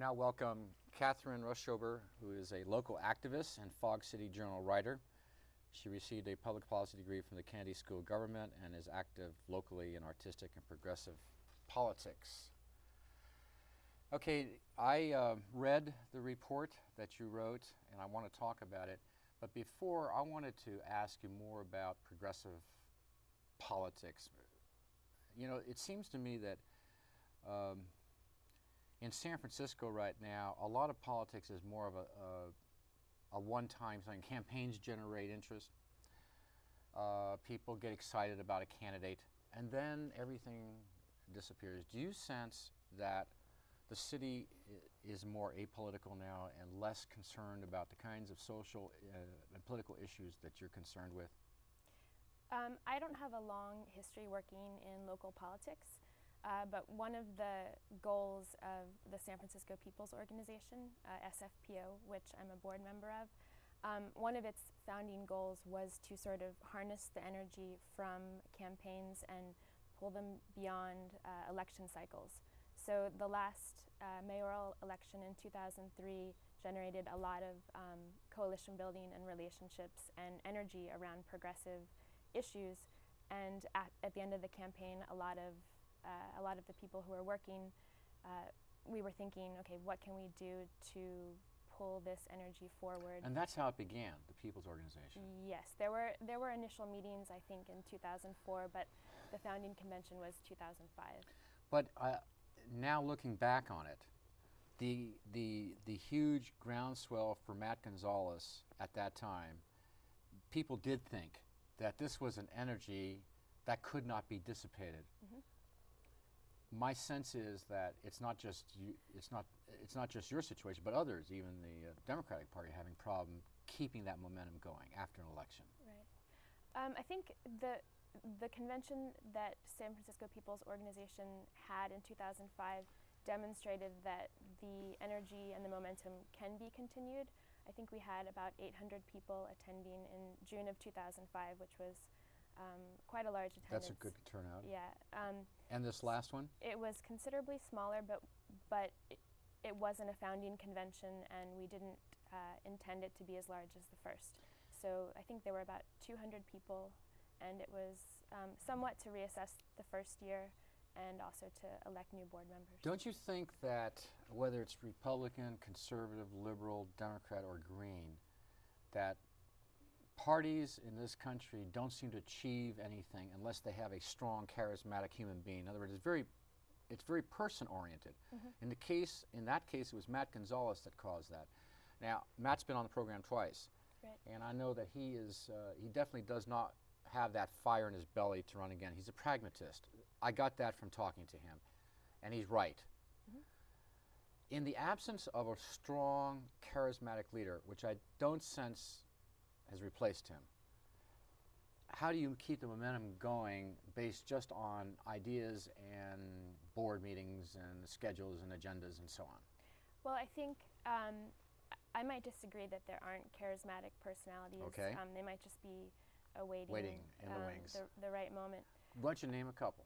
now welcome Catherine Rauschuber, who is a local activist and Fog City Journal writer. She received a public policy degree from the Kennedy School of Government and is active locally in artistic and progressive politics. Okay, I read the report that you wrote and I want to talk about it, but before I wanted to ask you more about progressive politics. You know, it seems to me that in San Francisco right now, a lot of politics is more of a one-time thing. Campaigns generate interest. People get excited about a candidate, and then everything disappears. Do you sense that the city is more apolitical now and less concerned about the kinds of social and political issues that you're concerned with? I don't have a long history working in local politics. But one of the goals of the San Francisco People's Organization, SFPO, which I'm a board member of, one of its founding goals was to sort of harness the energy from campaigns and pull them beyond election cycles. So the last mayoral election in 2003 generated a lot of coalition building and relationships and energy around progressive issues. And at the end of the campaign, a lot of the people who were working, we were thinking, okay, what can we do to pull this energy forward? And that's how it began, the People's Organization. Yes, there were initial meetings, I think, in 2004, but the founding convention was 2005. But now looking back on it, the huge groundswell for Matt Gonzalez at that time, people did think that this was an energy that could not be dissipated. Mm-hmm. My sense is that it's not just you, it's not just your situation, but others, even the Democratic Party, having problem keeping that momentum going after an election. Right. I think the convention that San Francisco People's Organization had in 2005 demonstrated that the energy and the momentum can be continued. I think we had about 800 people attending in June of 2005, which was quite a large attendance. That's a good turnout. Yeah. And this last one? It was considerably smaller, but it wasn't a founding convention, and we didn't intend it to be as large as the first. So I think there were about 200 people, and it was somewhat to reassess the first year and also to elect new board members. Don't you think that whether it's Republican, conservative, liberal, Democrat, or Green, that parties in this country don't seem to achieve anything unless they have a strong, charismatic human being? In other words, it's very person-oriented. Mm-hmm. In that case, it was Matt Gonzalez that caused that. Now, Matt's been on the program twice, right, and I know that he definitely does not have that fire in his belly to run again. He's a pragmatist. I got that from talking to him, and he's right. Mm-hmm. In the absence of a strong, charismatic leader, which I don't sense has replaced him, how do you keep the momentum going based just on ideas and board meetings and schedules and agendas and so on? Well, I think I might disagree that there aren't charismatic personalities. Okay. They might just be waiting in the wings. The right moment. Why don't you name a couple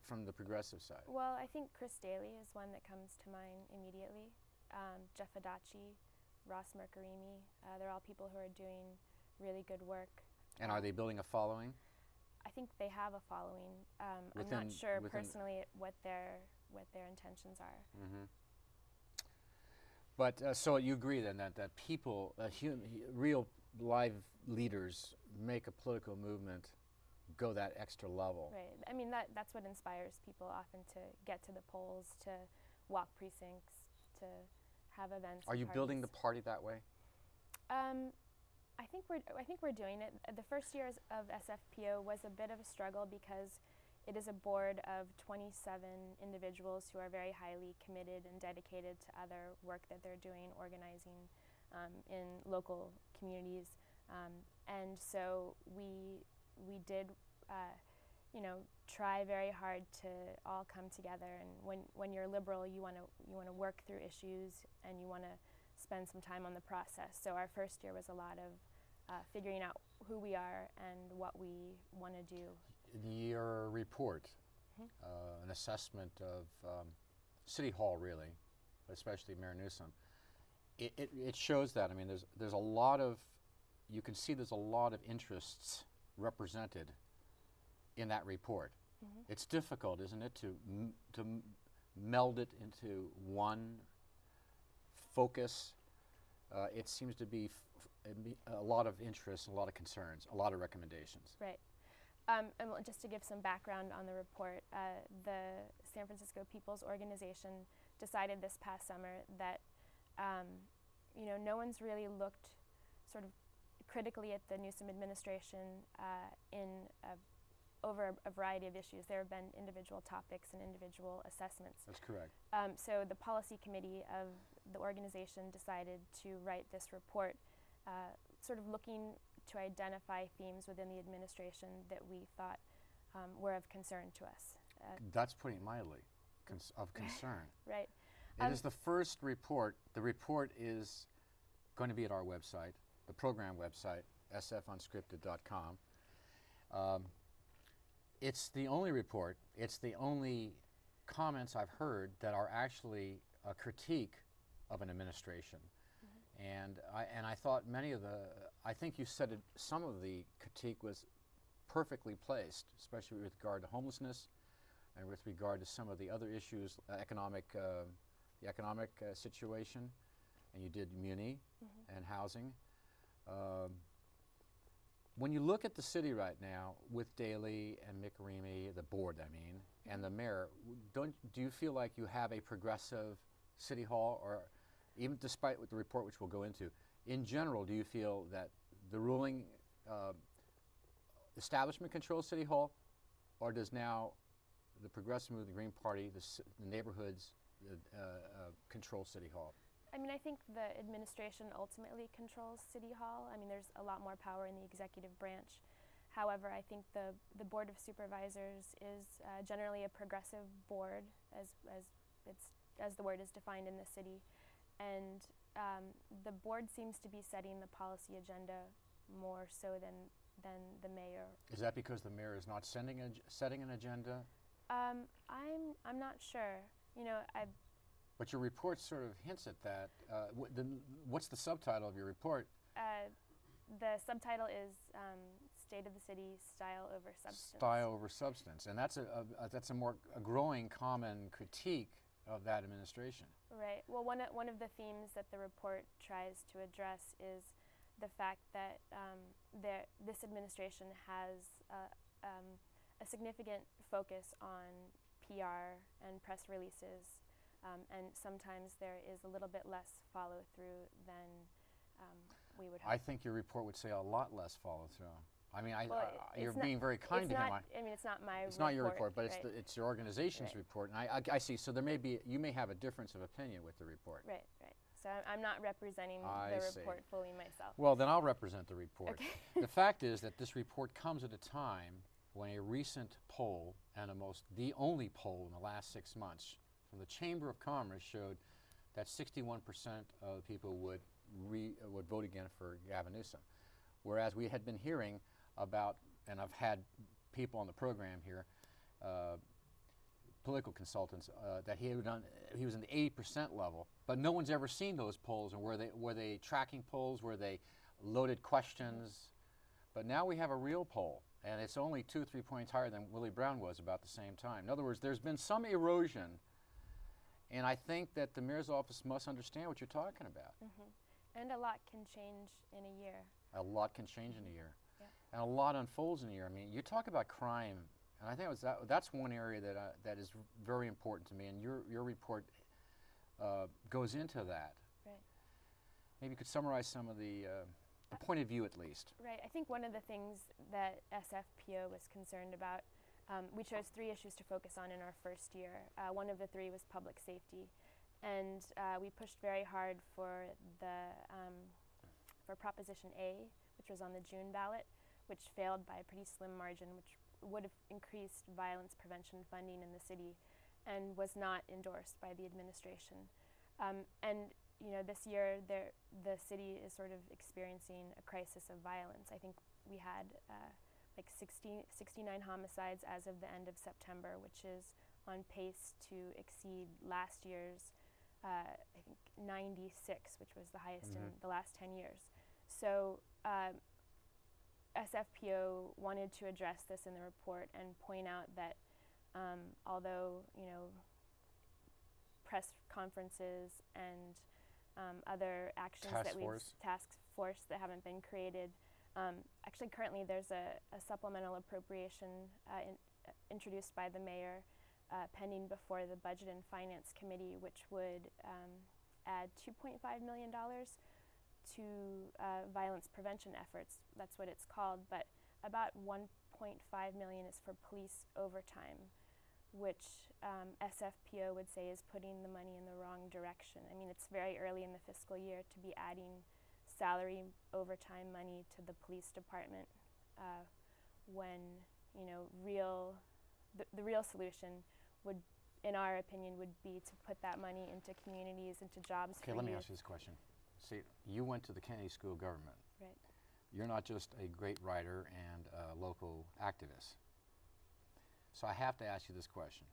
from the progressive side? Well, I think Chris Daly is one that comes to mind immediately. Jeff Adachi, Ross Mercarimi, they're all people who are doing really good work. And are they building a following? I think they have a following. I'm not sure personally what their intentions are. Mm-hmm. But so you agree then that people, real live leaders, make a political movement go that extra level. Right. I mean, that's what inspires people often to get to the polls, to walk precincts, to have events. Are you building the party that way? I think we're doing it. The first years of SFPO was a bit of a struggle because it is a board of 27 individuals who are very highly committed and dedicated to other work that they're doing, organizing in local communities, and so we did, try very hard to all come together. And when you're liberal, you want to work through issues and you want to spend some time on the process. So our first year was a lot of figuring out who we are and what we want to do. Your report, an assessment of City Hall, really, especially Mayor Newsom, it shows that. I mean, there's a lot of, you can see there's a lot of interests represented in that report. It's difficult, isn't it, to meld it into one focus. It seems to be a lot of interest, a lot of concerns, a lot of recommendations. Right. And just to give some background on the report, the San Francisco People's Organization decided this past summer that no one's really looked sort of critically at the Newsom administration over a variety of issues. There have been individual topics and individual assessments. That's correct. So the policy committee of the organization decided to write this report, sort of looking to identify themes within the administration that we thought were of concern to us. That's putting it mildly, of concern. Right. It is the first report. The report is going to be at our website, the program website, sfunscripted.com. It's the only report, it's the only comments I've heard that are actually a critique of an administration. And I thought I think you said it, some of the critique was perfectly placed, especially with regard to homelessness and with regard to some of the other issues, the economic situation, and you did muni and housing. When you look at the city right now with Daley and Mick Remy, the board I mean, and the mayor, do you feel like you have a progressive city hall, or even despite with the report which we'll go into, in general, do you feel that the ruling establishment controls City Hall, or does now the progressive movement, the Green Party, the neighborhoods control City Hall? I mean, I think the administration ultimately controls City Hall. I mean, there's a lot more power in the executive branch. However, I think the Board of Supervisors is generally a progressive board, as the word is defined in the city, and the board seems to be setting the policy agenda more so than the mayor. Is that because the mayor is not setting an agenda? I'm not sure. But your report sort of hints at that. What's the subtitle of your report? The subtitle is State of the City, Style Over Substance. Style over substance, and that's a growing common critique of that administration. Right. Well, one of the themes that the report tries to address is the fact that this administration has a significant focus on PR and press releases. And sometimes there is a little bit less follow-through than we would hope. I think your report would say a lot less follow-through. I mean, you're not, being very kind to him. I mean, it's not my report. It's not your report, but right. it's your organization's report. And I see. So you may have a difference of opinion with the report. Right. So I'm not representing the report fully myself. Well, then I'll represent the report. Okay. The fact is that this report comes at a time when a recent poll, and the only poll in the last 6 months, from the Chamber of Commerce showed that 61% of people would vote again for Gavin Newsom, whereas we had been hearing about, and I've had people on the program here, political consultants, that he was in the 80% level, but no one's ever seen those polls, and were they tracking polls, were they loaded questions? But now we have a real poll, and it's only 2-3 points higher than Willie Brown was about the same time. In other words, there's been some erosion. And I think that the mayor's office must understand what you're talking about. And a lot can change in a year. A lot can change in a year. Yeah. And a lot unfolds in a year. I mean, you talk about crime, and I think that's one area that is very important to me, and your report goes into that. Right. Maybe you could summarize some of the point of view at least. Right. I think one of the things that SFPO was concerned about, we chose 3 issues to focus on in our first year. One of the 3 was public safety, and we pushed very hard for Proposition A, which was on the June ballot, which failed by a pretty slim margin, which would have increased violence prevention funding in the city, and was not endorsed by the administration. And this year the city is sort of experiencing a crisis of violence. I think we had like 69 homicides as of the end of September, which is on pace to exceed last year's I think 96, which was the highest in the last 10 years. So SFPO wanted to address this in the report and point out that although, you know, press conferences and other actions task force that haven't been created. Actually, currently there's a supplemental appropriation introduced by the mayor pending before the Budget and Finance Committee, which would add $2.5 million to violence prevention efforts. That's what it's called, but about $1.5 million is for police overtime, which SFPO would say is putting the money in the wrong direction. I mean, it's very early in the fiscal year to be adding salary overtime money to the police department when, you know, the real solution would, in our opinion, would be to put that money into communities, into jobs for youth. Okay, let me youth. ask you this question. See, you went to the Kennedy School of Government. Right. You're not just a great writer and a local activist. So I have to ask you this question.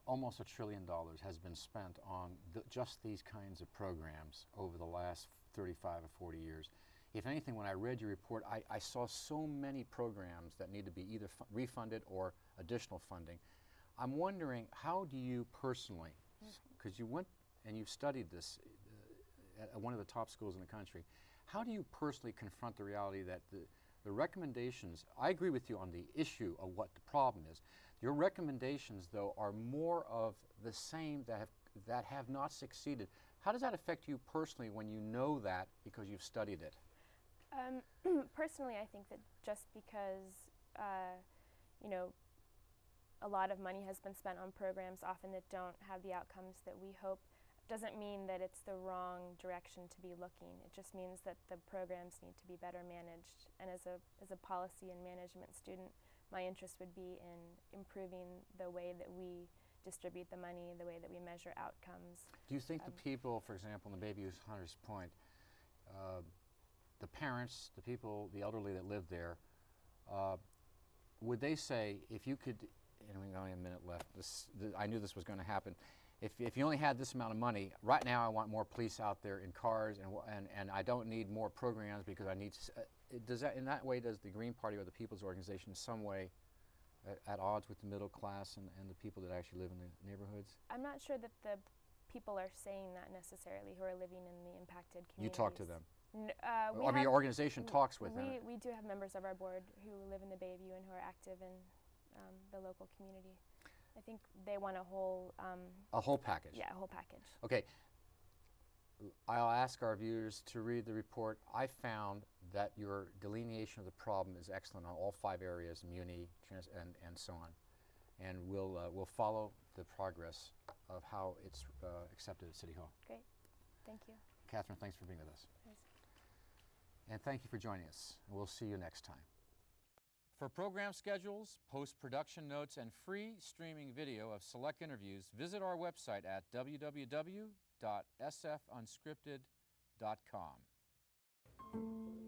Almost $1 trillion has been spent on just these kinds of programs over the last 35 or 40 years. If anything, when I read your report, I saw so many programs that need to be either refunded or additional funding. I'm wondering, how do you personally, because you went and you've studied this at one of the top schools in the country, how do you personally confront the reality that the recommendations, I agree with you on the issue of what the problem is. Your recommendations, though, are more of the same that have not succeeded. How does that affect you personally when you know that because you've studied it? Personally, I think that just because, you know, a lot of money has been spent on programs often that don't have the outcomes that we hope, doesn't mean that it's the wrong direction to be looking. It just means that the programs need to be better managed. And as a policy and management student, my interest would be in improving the way that we distribute the money, the way that we measure outcomes. Do you think the people, for example, in the Baby Hunters Point, the parents, the people, the elderly that live there, would they say, if you could, and we only have a minute left, I knew this was going to happen, if you only had this amount of money, right now I want more police out there in cars, and I don't need more programs because I need, does that, in that way, does the Green Party or the People's Organization in some way at odds with the middle class and the people that actually live in the neighborhoods? I'm not sure that the people are saying that necessarily who are living in the impacted communities. You talk to them? I mean, your organization talks with them. We do have members of our board who live in the Bayview and who are active in the local community. I think they want a whole package. Yeah, a whole package. Okay. I'll ask our viewers to read the report. I found that your delineation of the problem is excellent on all 5 areas, muni, and so on. And we'll follow the progress of how it's accepted at City Hall. Great. Thank you. Catherine, thanks for being with us. Nice. And thank you for joining us. We'll see you next time. For program schedules, post-production notes, and free streaming video of select interviews, visit our website at www.sfunscripted.com.